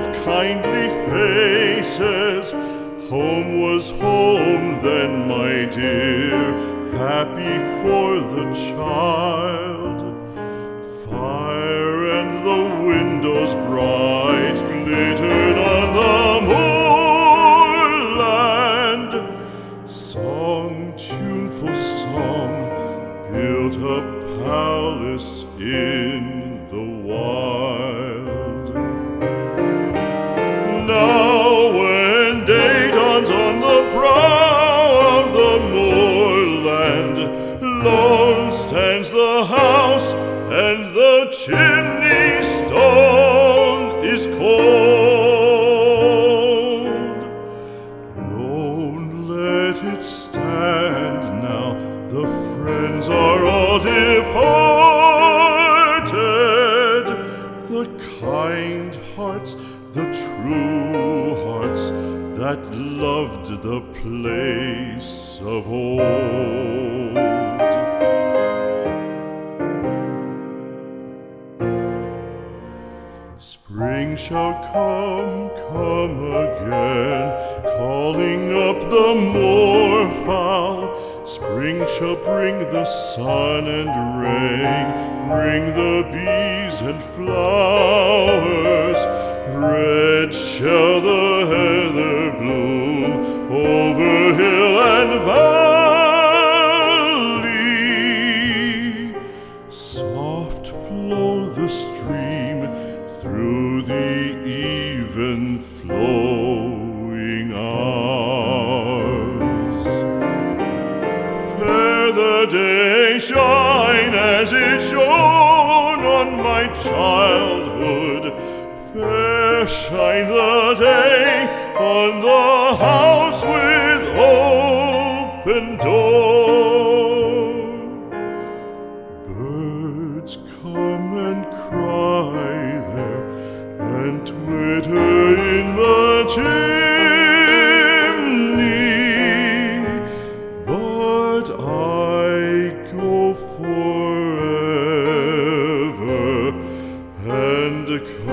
of kindly faces. Home was home then, my dear, happy for the child. Fire and the windows bright glittered on the moorland. Song, tuneful song, built a palace in the wild. Now when day dawns on the brow of the moorland, lone stands the house and the chimney stone is cold. Lone, let it stand now, the friends are all departed. The kind hearts, the true hearts that loved the place of old. Spring shall come, come again, calling up the moorfowl. Spring shall bring the sun and rain, bring the bees and flowers. Red shall the heather bloom over hill and valley. Soft flow the stream through the even flowing hours. Fair the day shine as it shone on my childhood. Fair shine the day on the house with open door. Birds come and cry there and twitter in the chimney, but I go forever and come